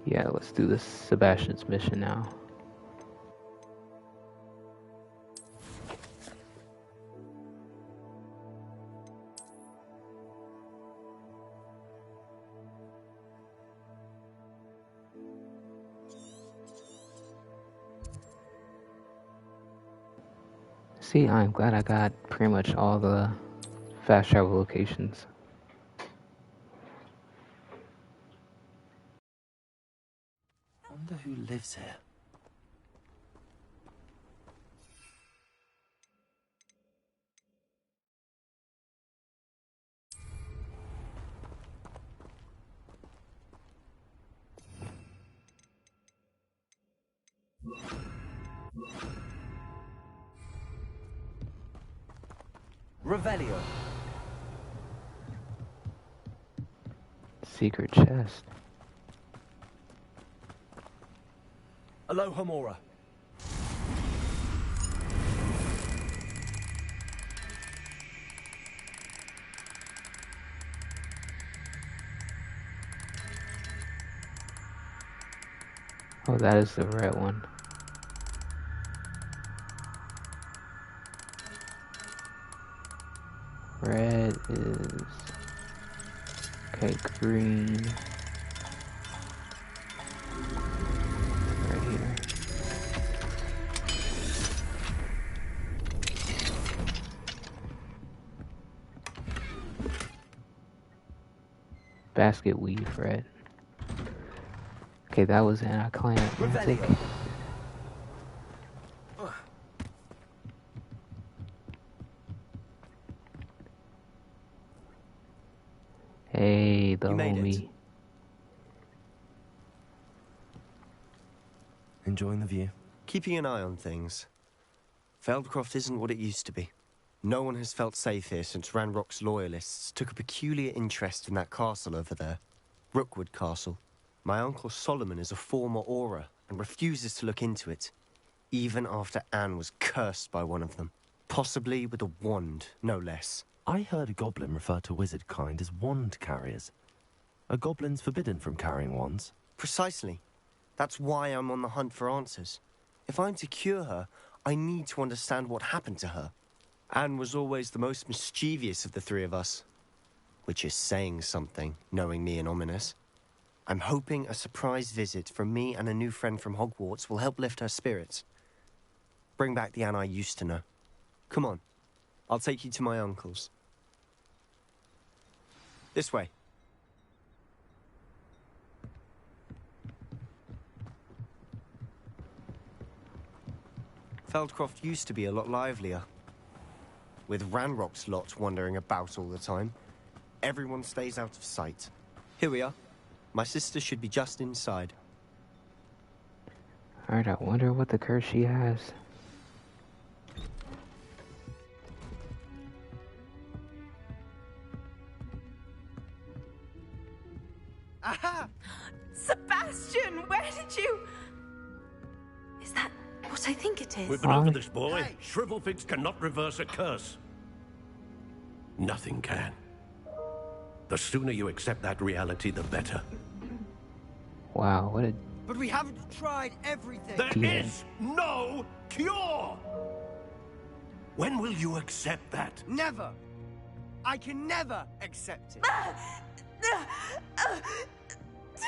Yeah, let's do this Sebastian's mission now. See, I'm glad I got pretty much all the fast travel locations. I wonder who lives here. Revelio. Secret chest. Alohomora. Oh, that is the red one. Red is... Okay, green. Right here. Basket weed, red. Okay, that was anticlimactic. Hey, the homie. Enjoying the view? Keeping an eye on things. Feldcroft isn't what it used to be. No one has felt safe here since Ranrock's loyalists took a peculiar interest in that castle over there. Rookwood Castle. My uncle Solomon is a former Auror and refuses to look into it, even after Anne was cursed by one of them. Possibly with a wand, no less. I heard a goblin refer to wizard kind as wand carriers. Are goblins forbidden from carrying wands? Precisely. That's why I'm on the hunt for answers. If I'm to cure her, I need to understand what happened to her. Anne was always the most mischievous of the three of us. Which is saying something, knowing me and Ominous. I'm hoping a surprise visit from me and a new friend from Hogwarts will help lift her spirits. Bring back the Anne I used to know. Come on. I'll take you to my uncle's. This way. Feldcroft used to be a lot livelier. With Ranrock's lot wandering about all the time, everyone stays out of sight. Here we are. My sister should be just inside. Alright, I wonder what the curse she has. Aha! Sebastian, where did you... Is that what I think it is? We've been over this, boy. Hey. Shrivelfigs cannot reverse a curse. Nothing can. The sooner you accept that reality, the better. Wow, what a... But we haven't tried everything. There is no cure! When will you accept that? Never! I can never accept it.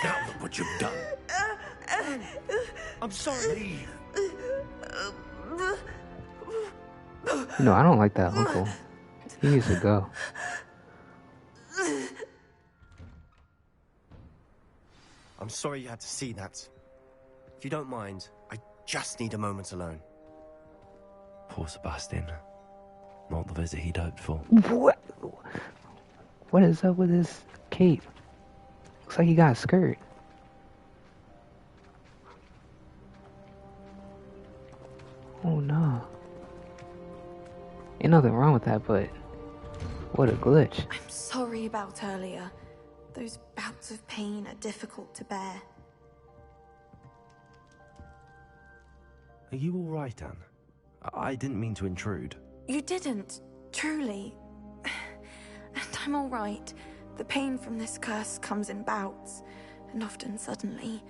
Now look what you've done. I'm sorry. No, I don't like that uncle. He needs to go. I'm sorry you had to see that. If you don't mind, I just need a moment alone. Poor Sebastian. Not the visit he'd hoped for. What is up with his cape? Looks like he got a skirt. Oh no. Ain't nothing wrong with that, but what a glitch. I'm sorry about earlier. Those bouts of pain are difficult to bear. Are you all right, Anne? I didn't mean to intrude. You didn't, truly. And I'm all right. The pain from this curse comes in bouts, and often suddenly.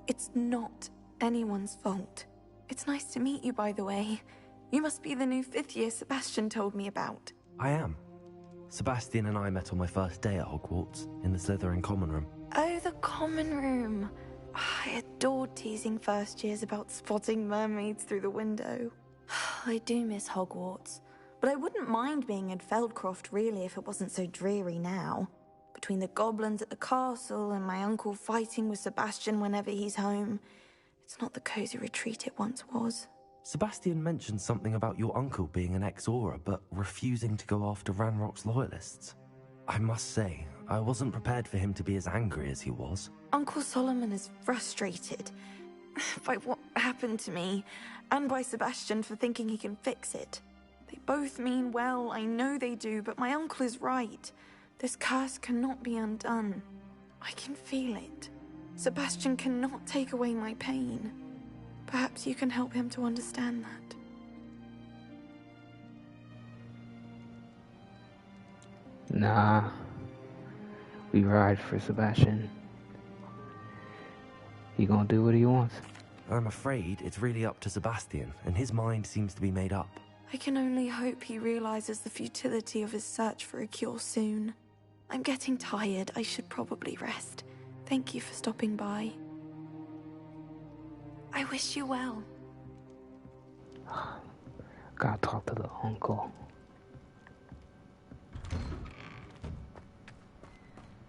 It's not anyone's fault. It's nice to meet you, by the way. You must be the new 5th year Sebastian told me about. I am. Sebastian and I met on my first day at Hogwarts, in the Slytherin common room. Oh, the common room. I adored teasing first years about spotting mermaids through the window. I do miss Hogwarts, but I wouldn't mind being in Feldcroft really if it wasn't so dreary now. Between the goblins at the castle and my uncle fighting with Sebastian whenever he's home, it's not the cozy retreat it once was. Sebastian mentioned something about your uncle being an ex-Auror, but refusing to go after Ranrock's loyalists. I must say, I wasn't prepared for him to be as angry as he was. Uncle Solomon is frustrated by what happened to me, and by Sebastian for thinking he can fix it. They both mean well, I know they do, but my uncle is right. This curse cannot be undone. I can feel it. Sebastian cannot take away my pain. Perhaps you can help him to understand that. Nah. We ride for Sebastian. He gonna do what he wants. I'm afraid it's really up to Sebastian, and his mind seems to be made up. I can only hope he realizes the futility of his search for a cure soon. I'm getting tired. I should probably rest. Thank you for stopping by. I wish you well. Gotta talk to the uncle.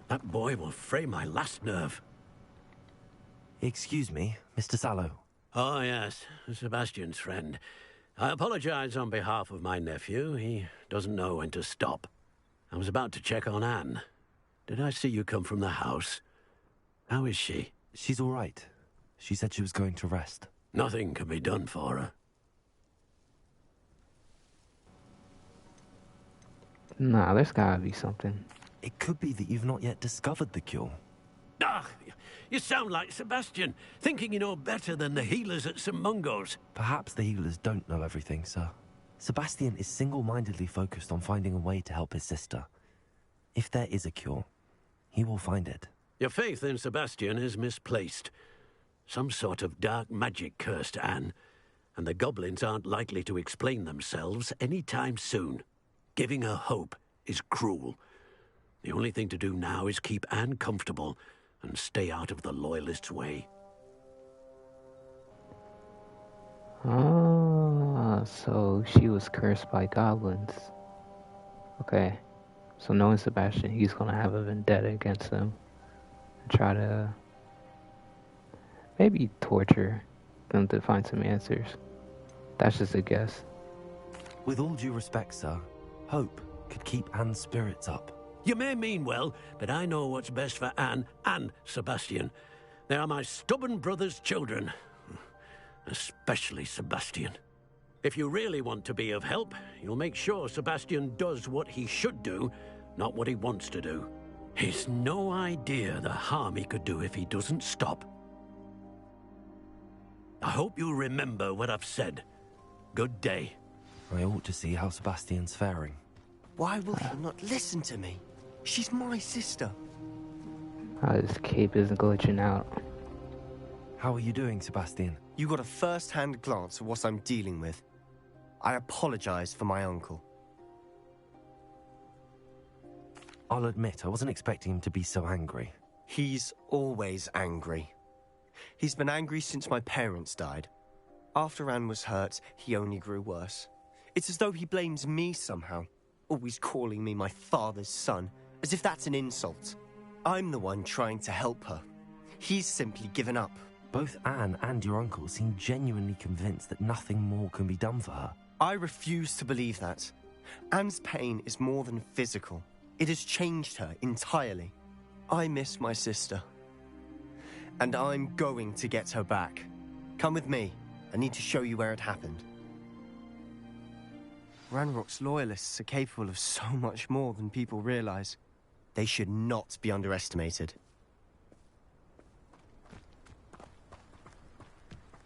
That boy will fray my last nerve. Excuse me, Mr. Sallow. Oh, yes, Sebastian's friend. I apologize on behalf of my nephew. He doesn't know when to stop. I was about to check on Anne. Did I see you come from the house? How is she? She's all right. She said she was going to rest. Nothing can be done for her. Nah, there's gotta be something. It could be that you've not yet discovered the cure. Ah, you sound like Sebastian, thinking you know better than the healers at St. Mungo's. Perhaps the healers don't know everything, sir. Sebastian is single-mindedly focused on finding a way to help his sister. If there is a cure, he will find it. Your faith in Sebastian is misplaced. Some sort of dark magic cursed Anne, and the goblins aren't likely to explain themselves any time soon. Giving her hope is cruel. The only thing to do now is keep Anne comfortable and stay out of the Loyalists' way. Ah, so she was cursed by goblins. Okay. So knowing Sebastian, he's gonna have a vendetta against them. And try to maybe torture them to find some answers. That's just a guess. With all due respect, sir, hope could keep Anne's spirits up. You may mean well, but I know what's best for Anne and Sebastian. They are my stubborn brother's children. Especially Sebastian. If you really want to be of help, you'll make sure Sebastian does what he should do, not what he wants to do. He's no idea the harm he could do if he doesn't stop. I hope you'll remember what I've said. Good day. I ought to see how Sebastian's faring. Why will he not listen to me? She's my sister. This cape isn't glitching out. How are you doing, Sebastian? You got a first-hand glance at what I'm dealing with. I apologize for my uncle. I'll admit, I wasn't expecting him to be so angry. He's always angry. He's been angry since my parents died. After Anne was hurt, he only grew worse. It's as though he blames me somehow, always calling me my father's son, as if that's an insult. I'm the one trying to help her. He's simply given up. Both Anne and your uncle seem genuinely convinced that nothing more can be done for her. I refuse to believe that. Anne's pain is more than physical. It has changed her entirely. I miss my sister. And I'm going to get her back. Come with me. I need to show you where it happened. Ranrock's loyalists are capable of so much more than people realize. They should not be underestimated.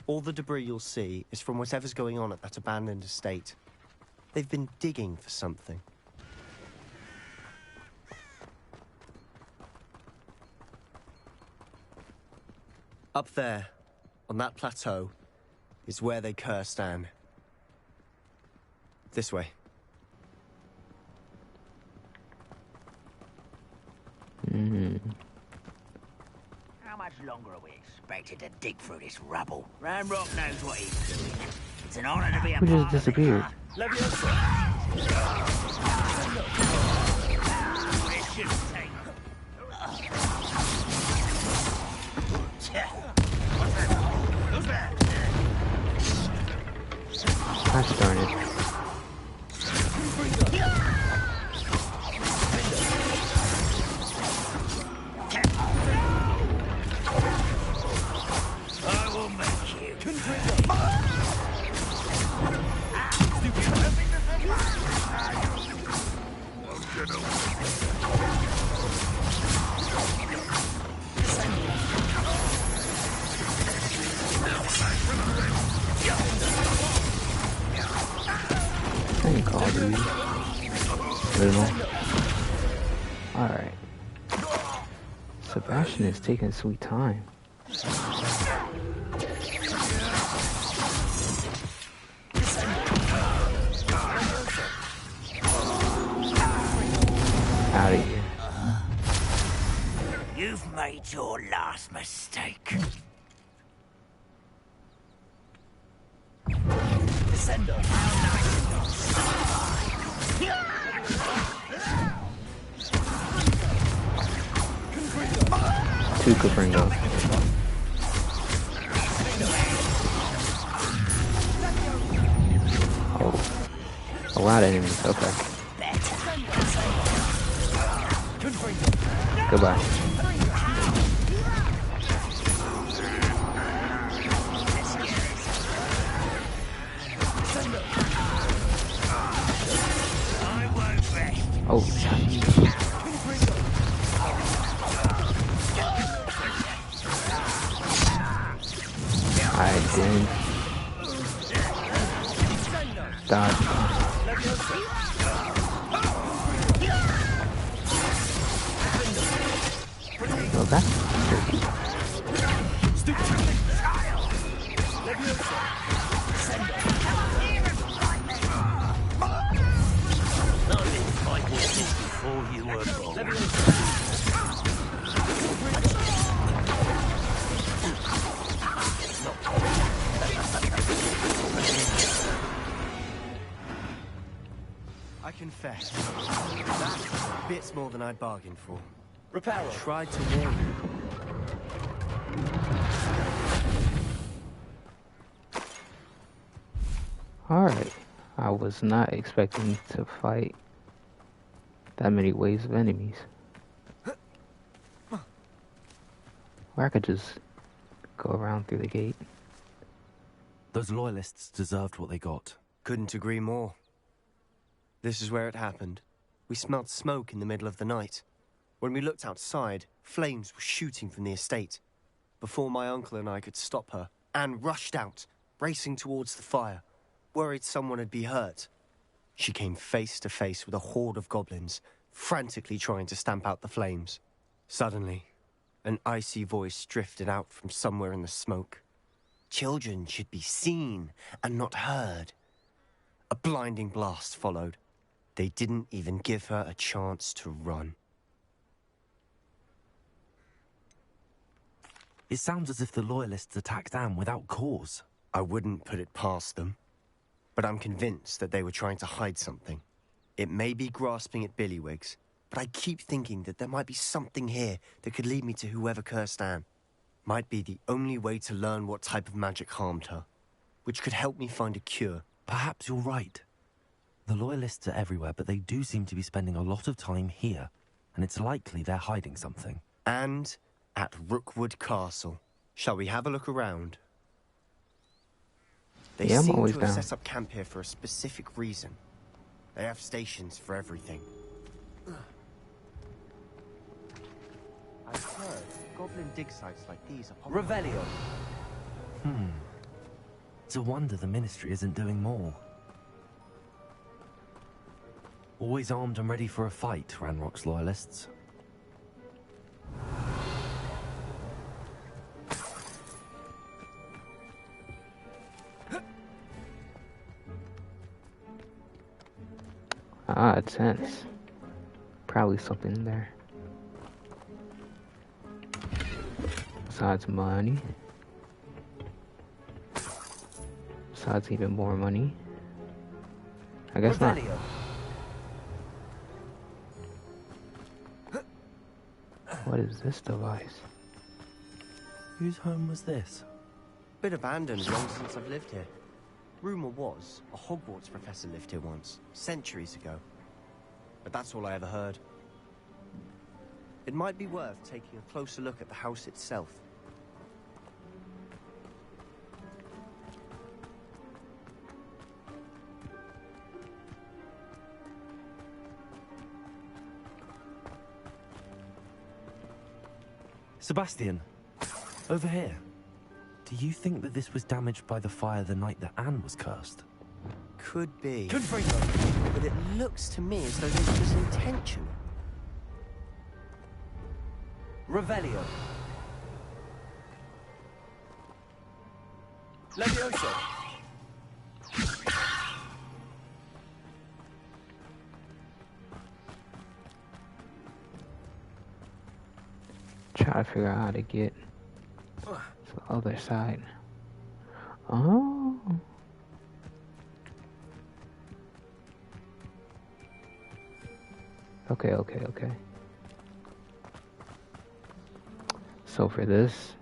All the debris you'll see is from whatever's going on at that abandoned estate. They've been digging for something. Up there, on that plateau, is where they cursed Anne. This way. How much longer are we expected to dig through this rubble? Ranrock knows what he's doing. It's an honor to be a Who part just of it, disappeared? huh? It shouldn't take. Who's that? Gosh darn it. I will make you. Thank Call of Duty. Little. Alright. Sebastian is taking sweet time. Out of here. You've made your last mistake. Descendo. Two could bring up. Oh. A lot of enemies, okay. Goodbye. Oh, I didn't dodge. Well, that's tricky. Before you were born. I confess, that bits more than I bargained for. Repair. I tried to warn you. Alright. I was not expecting to fight that many waves of enemies. Or I could just go around through the gate. Those loyalists deserved what they got. Couldn't agree more. This is where it happened. We smelled smoke in the middle of the night. When we looked outside, flames were shooting from the estate. Before my uncle and I could stop her, Anne rushed out, racing towards the fire, worried someone had been hurt. She came face to face with a horde of goblins, frantically trying to stamp out the flames. Suddenly, an icy voice drifted out from somewhere in the smoke. Children should be seen and not heard. A blinding blast followed. They didn't even give her a chance to run. It sounds as if the loyalists attacked Anne without cause. I wouldn't put it past them, but I'm convinced that they were trying to hide something. It may be grasping at Billywigs, but I keep thinking that there might be something here that could lead me to whoever cursed Anne. Might be the only way to learn what type of magic harmed her, which could help me find a cure. Perhaps you're right. The loyalists are everywhere, but they do seem to be spending a lot of time here, and it's likely they're hiding something. And at Rookwood Castle. Shall we have a look around? They Yeah, I'm seem always to have down. set up camp here for a specific reason. They have stations for everything. I've heard goblin dig sites like these are popular. Revelio. It's a wonder the Ministry isn't doing more. Always armed and ready for a fight, Ranrock's loyalists. odd sense. Probably something in there. Besides money. Besides even more money. I guess not. What is this device? Whose home was this? Bit abandoned long since I've lived here. Rumour was, a Hogwarts professor lived here once, centuries ago. But that's all I ever heard. It might be worth taking a closer look at the house itself. Sebastian, over here. Do you think that this was damaged by the fire the night that Anne was cursed? Could be. But it looks to me as though this was intentional. Revelio. Levioso. Try to figure out how to get to the other side. Oh. Okay. So for this,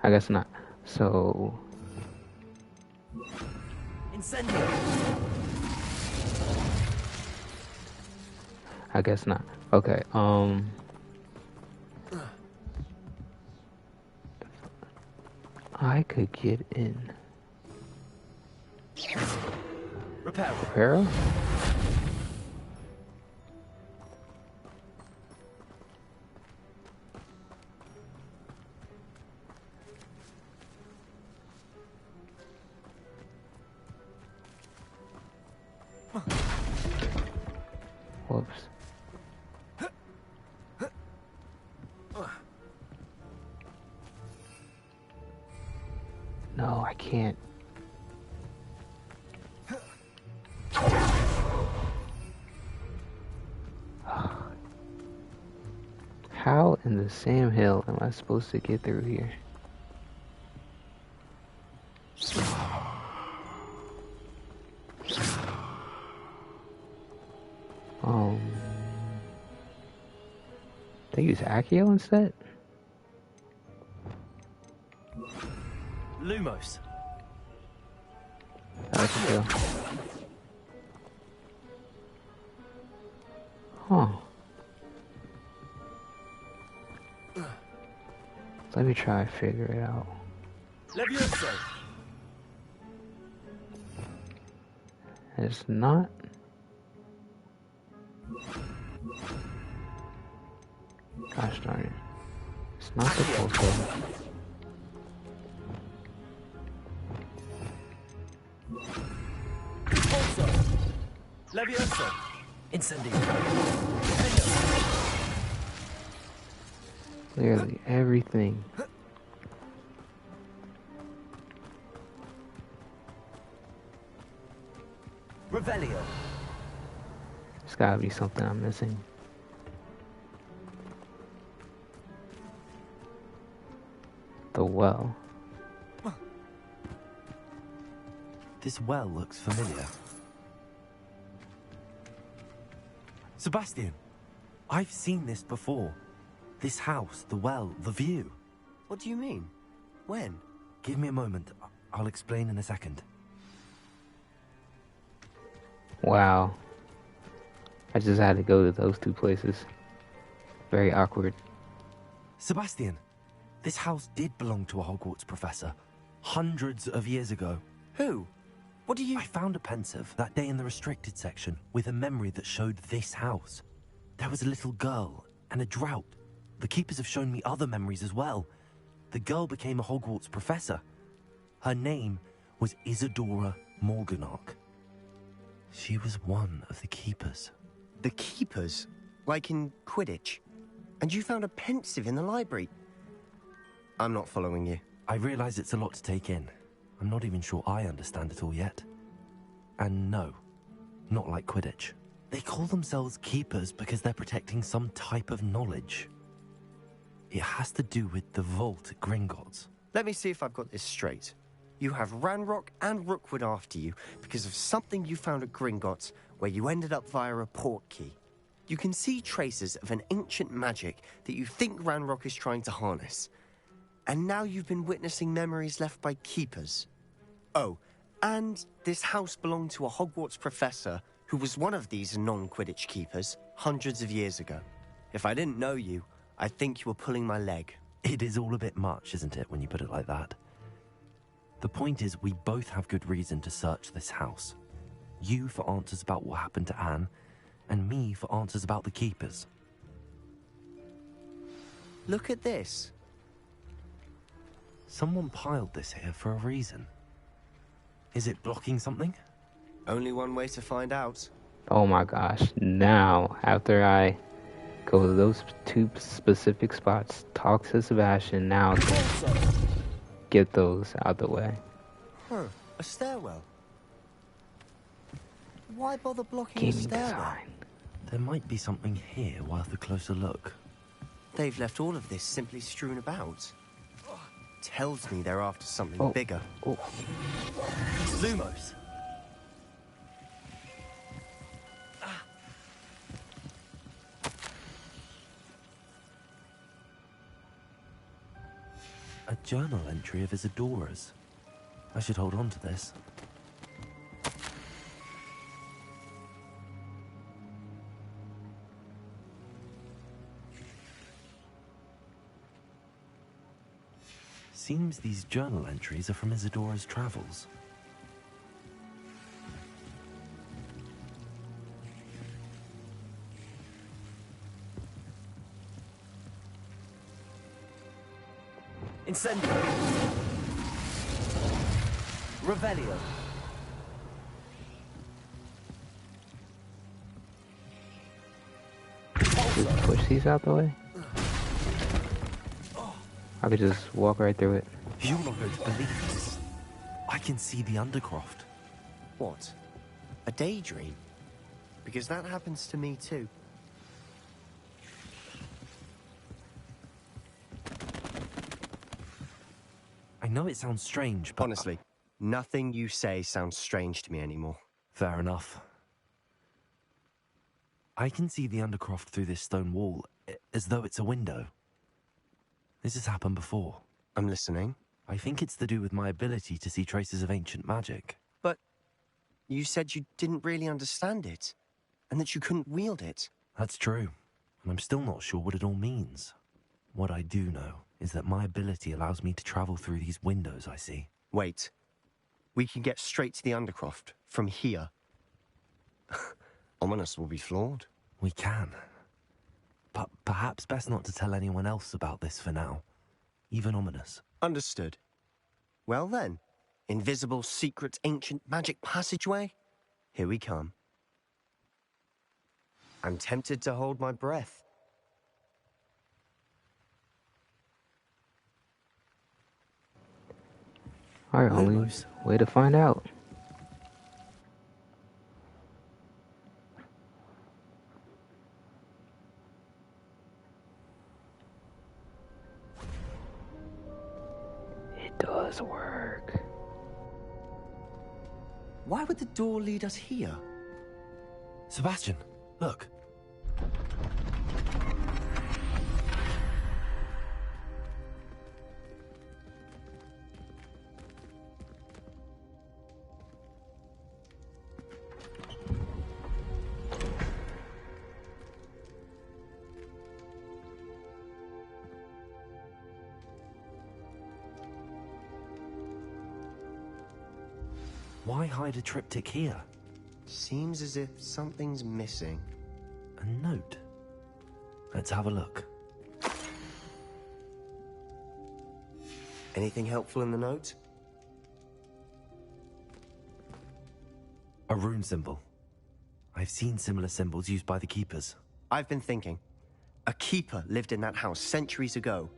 I guess not. So Incendio. I guess not. Okay. I could get in. Reparo? Whoops. No, I can't. How in the Sam Hill am I supposed to get through here? They use Accio instead? Lumos. That's a deal. Huh. Let me try to figure it out. Levioso. It's not. Gosh darn it. It's not the Poco. Also. Levioso. Incendio. Literally everything. Revelio. There's gotta be something I'm missing. The well. This well looks familiar. Sebastian, I've seen this before. This house, the well, the view. What do you mean? When? Give me a moment. I'll explain in a second. Wow. I just had to go to those two places. Very awkward. Sebastian, this house did belong to a Hogwarts professor. Hundreds of years ago. Who? What do you... I found a pensive that day in the restricted section with a memory that showed this house. There was a little girl and a drought. The keepers have shown me other memories as well. The girl became a Hogwarts professor. Her name was Isadora Morganach. She was one of the keepers. The keepers? Like in Quidditch? And you found a pensive in the library? I'm not following you. I realize it's a lot to take in. I'm not even sure I understand it all yet. And no, not like Quidditch. They call themselves keepers because they're protecting some type of knowledge. It has to do with the vault at Gringotts. Let me see if I've got this straight. You have Ranrock and Rookwood after you because of something you found at Gringotts where you ended up via a port key. You can see traces of an ancient magic that you think Ranrock is trying to harness. And now you've been witnessing memories left by keepers. Oh, and this house belonged to a Hogwarts professor who was one of these non-Quidditch keepers hundreds of years ago. If I didn't know you, I'd think you were pulling my leg. It is all a bit much, isn't it, when you put it like that? The point is, we both have good reason to search this house. You for answers about what happened to Anne, and me for answers about the keepers. Look at this. Someone piled this here for a reason. Is it blocking something? Only one way to find out. Oh my gosh. Now, after I go to those two specific spots, talk to Sebastian, now get those out the way. Huh, a stairwell. Why bother blocking a Gaming stairwell? design. There might be something here worth a closer look. They've left all of this simply strewn about. Tells me they're after something bigger. Oh. Lumos! A journal entry of Isadora's. I should hold on to this. Seems these journal entries are from Isadora's travels. Incendio. Revelio. Just push these out the way. I could just walk right through it. You're not going to believe this. I can see the Undercroft. What? A daydream? Because that happens to me too. I know it sounds strange, but... Honestly, nothing you say sounds strange to me anymore. Fair enough. I can see the Undercroft through this stone wall, as though it's a window. This has happened before. I'm listening. I think it's to do with my ability to see traces of ancient magic. But you said you didn't really understand it, and that you couldn't wield it. That's true, and I'm still not sure what it all means. What I do know is that my ability allows me to travel through these windows I see. Wait. We can get straight to the Undercroft from here. Ominous will be flawed. We can. But perhaps best not to tell anyone else about this for now. Even Ominous. Understood. Well then, invisible, secret, ancient magic passageway? Here we come. I'm tempted to hold my breath. Alright, only way to find out. It does work. Why would the door lead us here? Sebastian, look. Why hide a triptych here? Seems as if something's missing. A note. Let's have a look. Anything helpful in the note? A rune symbol. I've seen similar symbols used by the keepers. I've been thinking. A keeper lived in that house centuries ago,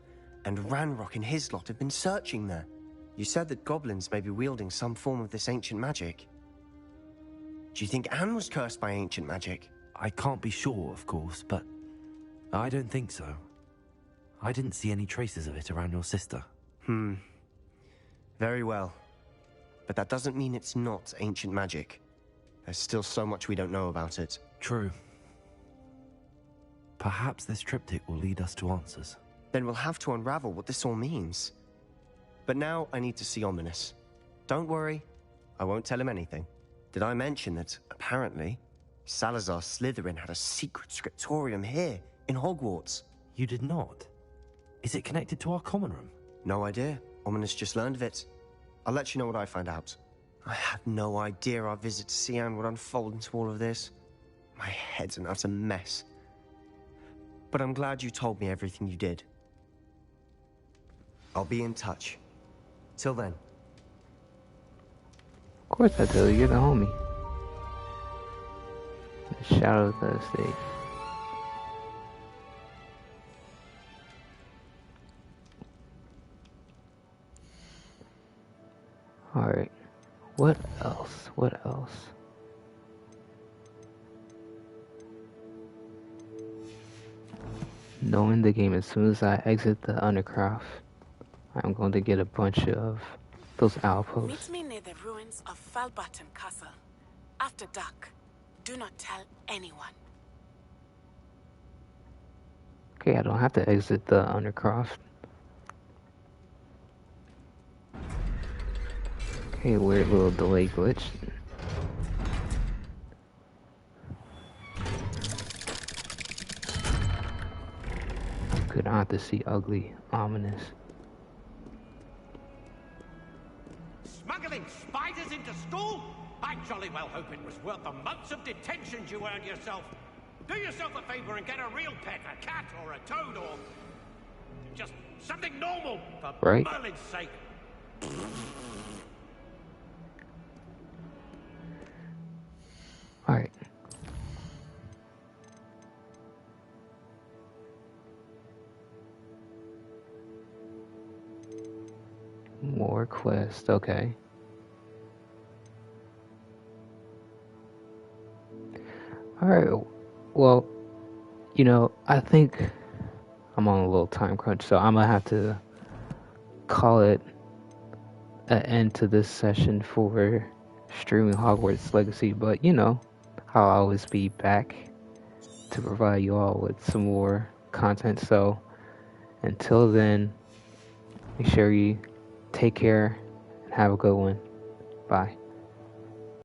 and Ranrock and his lot have been searching there. You said that goblins may be wielding some form of this ancient magic. Do you think Anne was cursed by ancient magic? I can't be sure, of course, but I don't think so. I didn't see any traces of it around your sister. Very well. But that doesn't mean it's not ancient magic. There's still so much we don't know about it. True. Perhaps this triptych will lead us to answers. Then we'll have to unravel what this all means. But now I need to see Ominous. Don't worry, I won't tell him anything. Did I mention that, apparently, Salazar Slytherin had a secret scriptorium here, in Hogwarts? You did not? Is it connected to our common room? No idea. Ominous just learned of it. I'll let you know what I find out. I had no idea our visit to Cian would unfold into all of this. My head's an utter mess. But I'm glad you told me everything you did. I'll be in touch. Till then. Of course I tell you, you're the homie. The shadow of the estate. Alright. What else? What else? Knowing the game, as soon as I exit the Undercroft, I'm going to get a bunch of those outposts. Meet me near the ruins of Falbaton Castle. After dark. Do not tell anyone. Okay, I don't have to exit the Undercroft. Okay, weird little delay glitch. Could not have to see ugly, ominous. Smuggling spiders into school? I jolly well hope it was worth the months of detentions you earned yourself. Do yourself a favor and get a real pet, a cat or a toad or just something normal, for right? Merlin's sake. Alright. More quests, okay. Alright, well, you know, I think I'm on a little time crunch, so I'm gonna have to call it an end to this session for streaming Hogwarts Legacy, but you know, I'll always be back to provide you all with some more content, so until then, make sure you take care and have a good one. Bye.